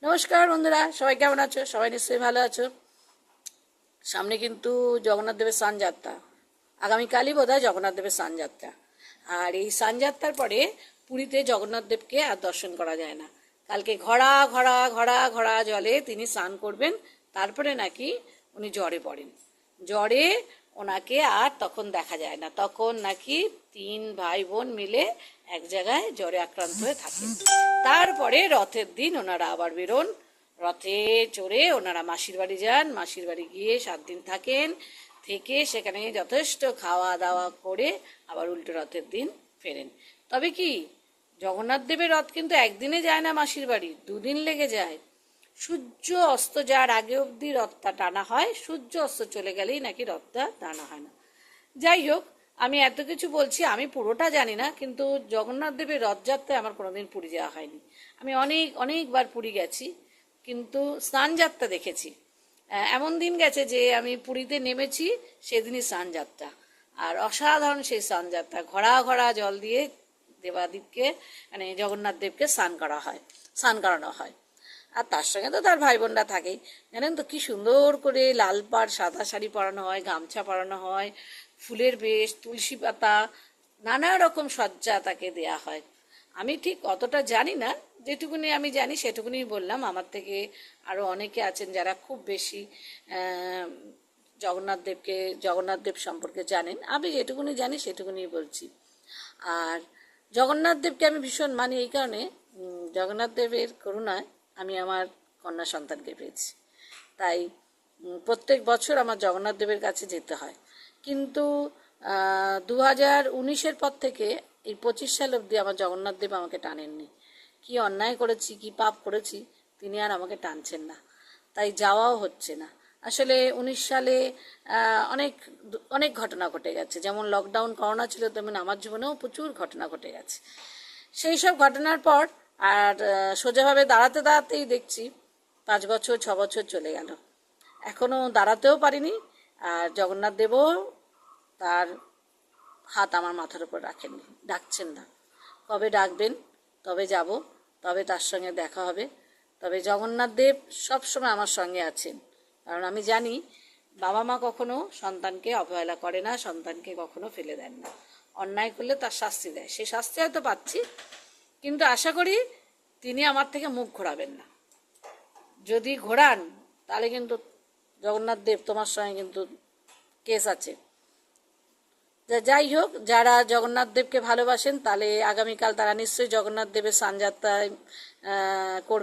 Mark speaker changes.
Speaker 1: নমস্কার বন্ধুরা, সবাই কেমন আছো? সবাই নিশ্চয়ই ভালো আছো। সামনে কিন্তু জগন্নাথ দেবের স্নানযাত্রা, আগামীকালই বোধহয় জগন্নাথ দেবের স্নানযাত্রা। আর এই স্নানযাত্রার পরে পুরীতে জগন্নাথ দেবকে আর দর্শন করা যায় না। কালকে ঘড়া ঘড়া ঘড়া ঘড়া জলে তিনি স্নান করবেন, তারপরে নাকি উনি জ্বরে পড়েন। জ্বরে ওনাকে আর তখন দেখা যায় না, তখন নাকি 3 ভাই বোন মিলে এক জায়গায় জ্বরে আক্রান্ত হয়ে থাকেন। তারপরে রথের দিন ওনারা আবার বেরোন, রথে চড়ে ওনারা মাসির বাড়ি যান, মাসির বাড়ি গিয়ে 7 দিন থাকেন, থেকে সেখানে যথেষ্ট খাওয়া দাওয়া করে আবার উল্টো রথের দিন ফেরেন। তবে কি, জগন্নাথ দেবের রথ কিন্তু একদিনে যায় না মাসির বাড়ি, 2 দিন লেগে যায়। সূর্য অস্ত যাওয়ার আগে অবধি রথটা টানা হয়, সূর্য অস্ত চলে গেলেই নাকি রথটা টানা হয় না। যাই হোক, আমি এত কিছু বলছি, আমি পুরোটা জানি না, কিন্তু জগন্নাথ দেবের রথযাত্রায় আমার কোনোদিন পুরী যাওয়া হয়নি। আমি অনেকবার পুরী গেছি, কিন্তু স্নানযাত্রা দেখেছি। এমন দিন গেছে যে আমি পুরীতে নেমেছি, সেদিনই স্নানযাত্রা। আর অসাধারণ সেই স্নানযাত্রা, ঘড়া ঘড়া জল দিয়ে দেবাদিককে মানে জগন্নাথ দেবকে স্নান করানো হয়। আর তার সঙ্গে তো তার ভাই বোনরা থাকেই। জানেন তো কি সুন্দর করে লাল পাড় সাদা শাড়ি পরানো হয়, গামছা পরানো হয়, ফুলের বেশ, তুলসী পাতা, নানা রকম সজ্জা তাকে দেয়া হয়। আমি ঠিক অতটা জানি না, যেটুকুনি আমি জানি সেটুকুনি বললাম। আমার থেকে আরও অনেকে আছেন যারা খুব বেশি জগন্নাথ দেব সম্পর্কে জানেন। আমি যেটুকুনি জানি সেটুকুনি বলছি। আর জগন্নাথ দেবকে আমি ভীষণ মানি এই কারণে, জগন্নাথ দেবের করুণায় আমি আমার কন্যা সন্তানকে পেয়েছি। তাই প্রত্যেক বছর আমার জগন্নাথ দেবের কাছে যেতে হয়। কিন্তু 2019-এর পর থেকে এই 25 সাল অবধি আমার জগন্নাথ দেব আমাকে টানেননি। কি অন্যায় করেছি, কি পাপ করেছি, তিনি আর আমাকে টানছেন না, তাই যাওয়াও হচ্ছে না। আসলে 19 সালে অনেক অনেক ঘটনা ঘটে গেছে, যেমন লকডাউন করোনা ছিল, তেমন আমার জীবনেও প্রচুর ঘটনা ঘটে গেছে। সেই সব ঘটনার পর আর সোজাভাবে দাঁড়াতেই দেখছি 5 বছর 6 বছর চলে গেল, এখনও দাঁড়াতেও পারিনি। আর জগন্নাথ দেবও তার হাত আমার মাথার উপর রাখেননি, ডাকছেন না। কবে ডাকবেন তবে যাব, তবে তার সঙ্গে দেখা হবে। তবে জগন্নাথ দেব সবসময় আমার সঙ্গে আছেন, কারণ আমি জানি বাবা মা কখনো সন্তানকে অবহেলা করে না, সন্তানকে কখনো ফেলে দেন না। অন্যায় করলে তার শাস্তি দেয়, সে শাস্তি হয়তো পাচ্ছি, কিন্তু আশা করি তিনি আমার থেকে মুখ ঘোরাবেন না। যদি ঘোরান তাহলে কিন্তু জগন্নাথ দেব তোমার সঙ্গে কিন্তু কেস আছে। যাই হোক, যারা জগন্নাথ দেবকে ভালোবাসেন তাহলে আগামীকাল তারা নিশ্চয়ই জগন্নাথ দেবের স্নানযাত্রায় করবেন।